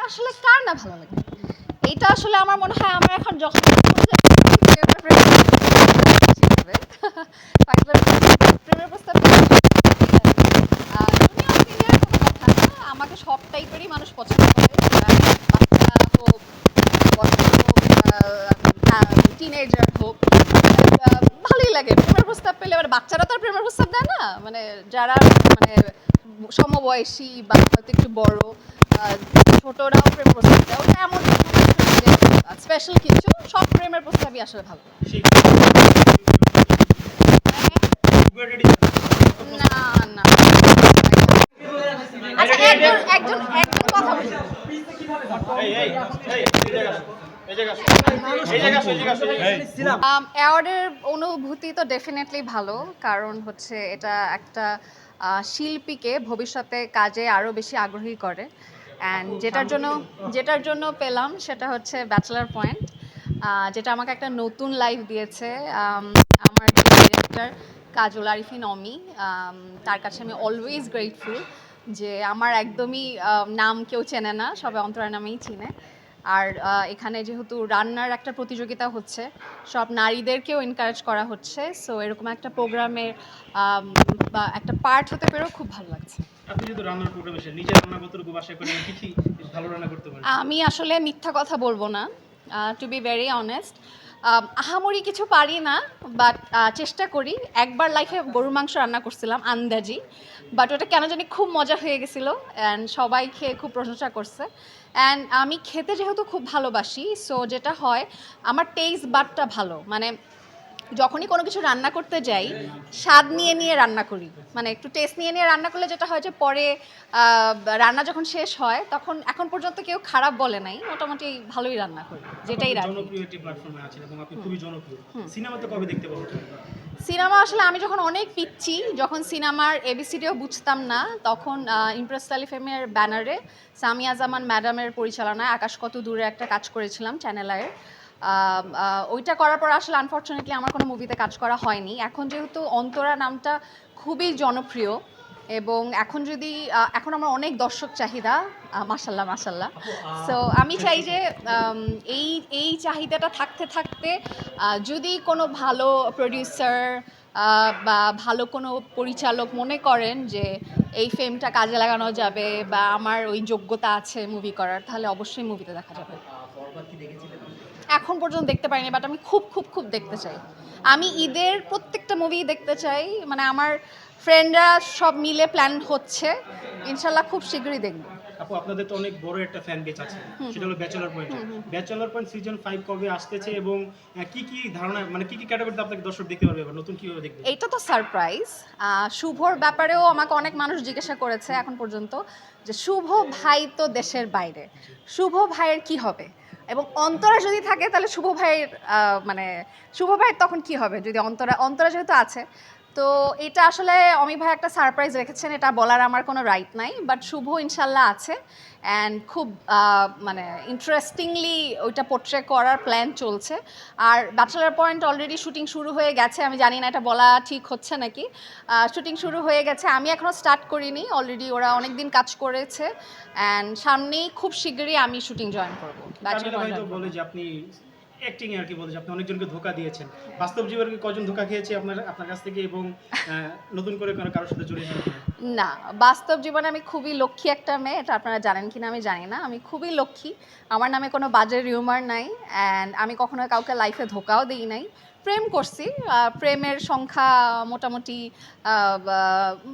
আসলে কার না ভালো লাগে? এইটা আসলে আমার মনে হয় আমার এখন যখন প্রেমের প্রস্তাব জুনিয়র সিনিয়র কোনো কথা না, আমাকে সব টাইপেরই মানুষ পছন্দ করে, সেটা বাচ্চা হোক, বয়স্ক হোক, টিনেজার হোক, ভালোই লাগে প্রেমের প্রস্তাব পেলে। এবার বাচ্চারা তো আর প্রেমের প্রস্তাব দেয় না, মানে যারা মানে সমবয়সী বা হয়তো একটু বড় ছোটরাও প্রেমের প্রস্তাব দেয়, ওটা এমন স্পেশাল কিছু, সব প্রেমের প্রস্তাবই আসলে ভালো। না না, আচ্ছা একজন একজন একজন কথা বলি। অ্যাওয়ার্ডের অনুভূতি তো ডেফিনেটলি ভালো, কারণ হচ্ছে এটা একটা শিল্পীকে ভবিষ্যতে কাজে আরও বেশি আগ্রহী করে। অ্যান্ড যেটার জন্য পেলাম সেটা হচ্ছে ব্যাচেলার পয়েন্ট, যেটা আমাকে একটা নতুন লাইফ দিয়েছে। আমার ডিরেক্টর কাজল আরিফিন অমি, তার কাছে আমি অলওয়েজ গ্রেটফুল যে আমার একদমই নাম কেউ চেনে না, সবাই অন্তরা নামেই চিনে। আর এখানে যেহেতু রান্নার একটা প্রতিযোগিতা হচ্ছে, সব নারীদেরকেও এনকারেজ করা হচ্ছে, সো এরকম একটা প্রোগ্রামের বা একটা পার্ট হতে পেরেও খুব ভালো লাগছে। আপনি যদি রান্নার প্রোগ্রামে নিজে রান্না কতটুকু বাসায় করেন, কি কি ভালো রান্না করতে পারেন? আমি আসলে মিথ্যা কথা বলবো না, টু বি ভেরি অনেস্ট, আহামরি কিছু পারি না, বাট চেষ্টা করি। একবার লাইফে গরুর মাংস রান্না করছিলাম আন্দাজি, বাট ওটা কেন জানি খুব মজা হয়ে গেছিলো অ্যান্ড সবাই খেয়ে খুব প্রশংসা করছে। অ্যান্ড আমি খেতে যেহেতু খুব ভালোবাসি, সো যেটা হয় আমার টেস্ট বাডটা ভালো, মানে যখনই কোনো কিছু রান্না করতে যাই স্বাদ নিয়ে নিয়ে রান্না করি, মানে একটু টেস্ট নিয়ে নিয়ে রান্না করলে যেটা হয় যে পরে রান্না যখন শেষ হয় তখন এখন পর্যন্ত কেউ খারাপ বলে নাই, মোটামুটি ভালোই রান্না করি যেটাই রান্না। জনপ্রিয় একটি প্ল্যাটফর্মে আছেন এবং আপনি খুবই জনপ্রিয়। সিনেমাতে কবে দেখতে পাবো? সিনেমা আসলে আমি যখন অনেক পিচ্ছি, যখন সিনেমার এবিসিডিও বুঝতাম না, তখন ইমপ্রেস টেলিফিল্মের ব্যানারে সামিয়া জামান ম্যাডামের পরিচালনায় আকাশ কত দূরে একটা কাজ করেছিলাম চ্যানেল আয়ের। ওইটা করার পর আসলে আনফর্চুনেটলি আমার কোনো মুভিতে কাজ করা হয়নি। এখন যেহেতু অন্তরা নামটা খুবই জনপ্রিয় এবং এখন আমার অনেক দর্শক চাহিদা, মাশাল্লাহ মাশাল্লাহ, সো আমি চাই যে এই এই চাহিদাটা থাকতে থাকতে যদি কোনো ভালো প্রডিউসার বা ভালো কোনো পরিচালক মনে করেন যে এই ফেমটা কাজে লাগানো যাবে বা আমার ওই যোগ্যতা আছে মুভি করার, তাহলে অবশ্যই মুভিতে দেখা যাবে। এখন পর্যন্ত দেখতে পারিনি, বাট আমি খুব খুব খুব দেখতে চাই। আমি ঈদের প্রত্যেকটা মুভি দেখতে চাই, মানে আমার ফ্রেন্ডরা সব মিলে প্ল্যান হচ্ছে, ইনশাল্লাহ খুব শীঘ্রই দেখব। আপু আপনাদের তো অনেক বড় একটা ফ্যান বেস আছে, সেটা হলো bachelor point. Bachelor point season 5 কবে আসতেছে এবং কি কি ধারণা, মানে কি কি ক্যাটাগরিতে আপনাকে দর্শক দেখতে পারবে বা নতুন কিভাবে দেখবে? এটা তো সারপ্রাইজ। শুভর ব্যাপারেও আমাকে অনেক মানুষ জিজ্ঞাসা করেছে এখন পর্যন্ত যে শুভ ভাই তো দেশের বাইরে, শুভ ভাইয়ের কি হবে, এবং অন্তরা যদি থাকে তাহলে শুভ ভাইয়ের মানে শুভ ভাইয়ের তখন কি হবে যদি অন্তরা যেহেতু আছে। তো এটা আসলে অমি ভাই একটা সারপ্রাইজ রেখেছেন, এটা বলার আমার কোনো রাইট নাই, বাট শুভ ইনশাল্লাহ আছে অ্যান্ড খুব মানে ইন্টারেস্টিংলি ওইটা পোট্রে করার প্ল্যান চলছে। আর ব্যাচেলার পয়েন্ট অলরেডি শুটিং শুরু হয়ে গেছে, আমি জানি না এটা বলা ঠিক হচ্ছে নাকি। শুটিং শুরু হয়ে গেছে, আমি এখনও স্টার্ট করিনি, অলরেডি ওরা অনেক দিন কাজ করেছে অ্যান্ড সামনেই খুব শীঘ্রই আমি শুটিং জয়েন করবো। ব্যাচেলর পয়েন্ট বলে যে আপনি অ্যাক্টিং আর কি বলে যে আপনি অনেকজনকে ধোকা দিয়েছেন, বাস্তব জীবনে কজন ধোকা খেয়েছে আপনার কাছ থেকে এবং নতুন করে কারোর সাথে জড়িয়ে যাবেন? না, বাস্তব জীবনে আমি খুবই লক্ষ্মী একটা মেয়ে, এটা আপনারা জানেন কিনা আমি জানি না, আমি খুবই লক্ষ্মী, আমার নামে কোনো বাজে রিউমার নাই অ্যান্ড আমি কখনো কাউকে লাইফে ধোকাও দিই নাই। প্রেম করছি, প্রেমের সংখ্যা মোটামুটি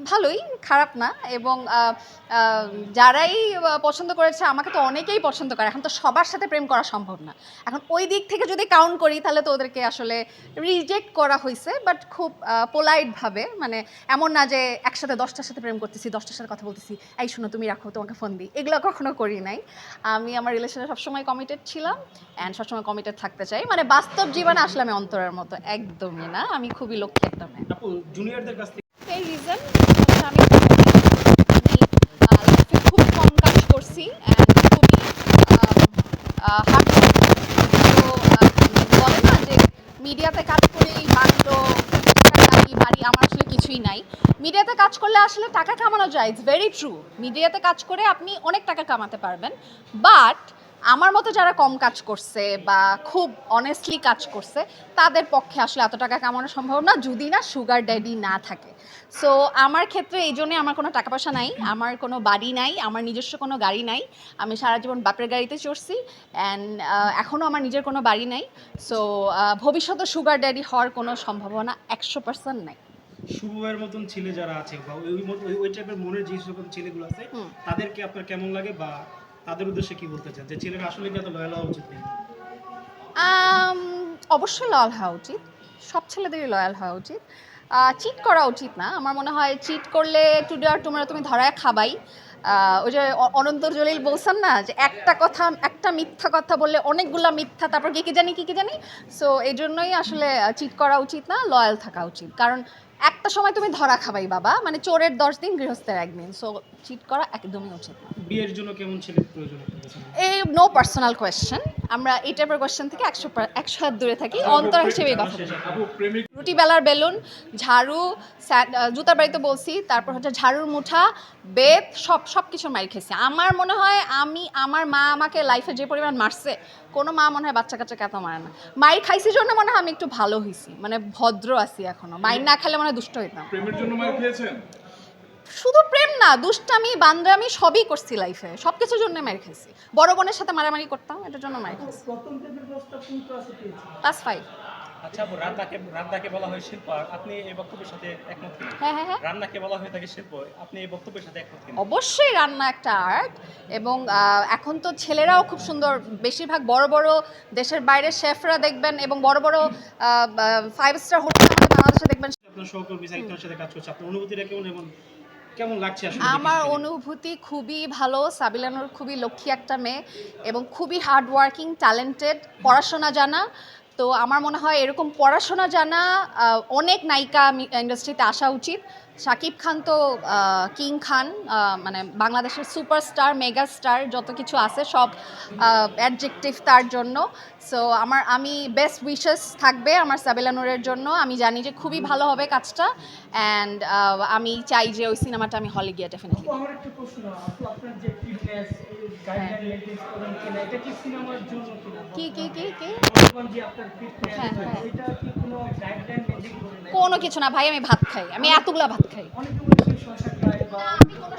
ভালোই, খারাপ না, এবং যারাই পছন্দ করেছে আমাকে তো অনেকেই পছন্দ করে, এখন তো সবার সাথে প্রেম করা সম্ভব না, এখন ওই দিক থেকে যদি কাউন্ট করি তাহলে তো ওদেরকে আসলে রিজেক্ট করা হয়েছে, বাট খুব পোলাইটভাবে, মানে এমন না যে একসাথে 10টার সাথে প্রেম করতেছি, 10টার সাথে কথা বলতেছি, এই শোনো তুমি রাখো তোমাকে ফোন দিই, এগুলো কখনো করি নাই। আমি আমার রিলেশনে সবসময় কমিটেড ছিলাম অ্যান্ড সবসময় কমিটেড থাকতে চাই, মানে বাস্তব জীবনে আসলে আমি অন্তরের মতো একদমই না, আমি খুবই লক্ষ্মী একটা মেয়ে। আপু জুনিয়রদের কাছ থেকে এই রিজন আমি লাইফে খুব কম কাজ করছি অ্যান্ড খুবই হার্ড, তো বলে না যে মিডিয়াতে কাজ করেই বাংলো বাড়ি, আমার আসলে কিছুই নাই। মিডিয়াতে কাজ করলে আসলে টাকা কামানো যায়, ইটস ভেরি ট্রু। মিডিয়াতে কাজ করে আপনি অনেক টাকা কামাতে পারবেন, বাট আমার মতো যারা কম কাজ করছে বা খুব অনেস্টলি কাজ করছে তাদের পক্ষে আসলে এত টাকা কামানো সম্ভব না যদি না সুগার ড্যাডি না থাকে। সো আমার ক্ষেত্রে এই জন্যে আমার কোনো টাকা পয়সা নাই, আমার কোনো বাড়ি নাই, আমার নিজস্ব কোনো গাড়ি নাই। আমি সারা জীবন বাপের গাড়িতে চড়ছি অ্যান্ড এখনও আমার নিজের কোনো বাড়ি নাই। সো ভবিষ্যতে সুগার ড্যাডি হওয়ার কোনো সম্ভাবনা 100% নাই। শুভ ভাইয়ের মতন ছেলে যারা আছে বা ওই টাইপের মনের যে সকল ছেলেগুলো আছে তাদেরকে আপনার কেমন লাগে বা তাদের উদ্দেশ্যে কি বলতে চান যে ছেলেরা আসলে কি এত লয়াল হওয়া উচিত নেই? অবশ্যই লয়াল হওয়া উচিত, সব ছেলেদেরই লয়াল হওয়া উচিত। চিট করা উচিত না। আমার মনে হয় চিট করলে টুডে আর টুমরো তুমি ধরায় খাবাই। ওই যে অনন্ত জলিল বলছেন না যে একটা কথা, একটা মিথ্যা কথা বললে অনেকগুলা মিথ্যা, তারপর কি কি জানি। সো এই জন্যই আসলে চিট করা উচিত না, লয়াল থাকা উচিত। কারণ একটা সময় তুমি ধরা খাবাই বাবা, মানে চোরের 10 দিন গৃহস্থের 1 দিন। সো চিট করা একদমই উচিত না। বিয়ের জন্য কেমন ছেলের প্রয়োজন আপনার কাছে? এই নো পার্সোনাল কোয়েশ্চেন, আমরা এই টাইপের কোয়েশ্চেন থেকে 100 হাত দূরে থাকি, অন্তর হিসেবে কথা বলি। রুটি বেলার বেলুন, ঝাড়ু, জুতার বাড়িতে বলছি, তারপর হচ্ছে ঝাড়ুর মুঠা, বেত, সব কিছুর মাইর খেয়েছি। আমার মনে হয় আমার মা আমাকে লাইফে যে পরিমাণ মারছে, কোনো মা মনে হয় বাচ্চা কাচ্চাকে এত মারে না। মাইর খাইছি জন্য মনে হয় আমি একটু ভালো হয়েছি, মানে ভদ্র আছি এখনো। মাইর না খেলে মনে হয় দুষ্ট হইতাম। প্রেমের জন্য মার খেয়েছেন? শুধু প্রেম না, দুষ্টামি, বান্দরামি সবই করছি লাইফে, সব কিছুর জন্য মাইর খাইছি। বড় বোনের সাথে মারামারি করতাম, এটার জন্য মাইর খাইছি। ক্লাস 5। আচ্ছা আপু, রান্নাকে বলা হয় শিল্প, আর আপনি এই বক্তব্যের সাথে একমত কিনা? হ্যাঁ। রান্নাকে বলা হয়ে থাকে শিল্প, আপনি এই বক্তব্যের সাথে একমত কিনা? অবশ্যই রান্না একটা আর্ট, এবং এখন তো ছেলেরাও খুব সুন্দর, বেশিরভাগ বড় বড় দেশের বাইরের শেফরা দেখবেন, এবং বড় বড় 5 স্টার হোটেল আমাদের বাংলাদেশে দেখবেন। আপনার সহকর্মী সাইকেলের সাথে কাজ করছে, আপনার অনুভূতিটা কেমন এবং কেমন লাগছে আসলে? আমার অনুভূতি খুবই ভালো। সাবিলা নূর খুবই লক্ষ্মী একটা মেয়ে এবং খুবই হার্ড ওয়ার্কিং, ট্যালেন্টেড, পড়াশোনা জানা। তো আমার মনে হয় এরকম পড়াশোনা জানা অনেক নায়িকা ইন্ডাস্ট্রিতে আসা উচিত। শাকিব খান তো কিং খান, মানে বাংলাদেশের সুপারস্টার, মেগা স্টার, যত কিছু আছে সব অ্যাডজেক্টিভ তার জন্য। সো আমি বেস্ট উইশেস থাকবে আমার সাবিলা নূরের জন্য। আমি জানি যে খুবই ভালো হবে কাজটা, অ্যান্ড আমি চাই যে ওই সিনেমাটা আমি হলে গিয়ে ডেফিনেটলি। আমার একটা প্রশ্ন, আপু আপনার যে ফিটনেস গাইডলাইন মেইনটেইন করেন কিনা, এটা কি সিনেমার জন্য কিনা? কি বর্তমান যে আপনার ফিটনেস, হ্যাঁ। এটা কি কোনো গাইডলাইন মেইনটেইন করেন? কোনো কিছু না ভাই, আমি ভাত খাই, আমি এতগুলা ভাত খাই। অনেকে বলে শশা খায় বা আমি কোনো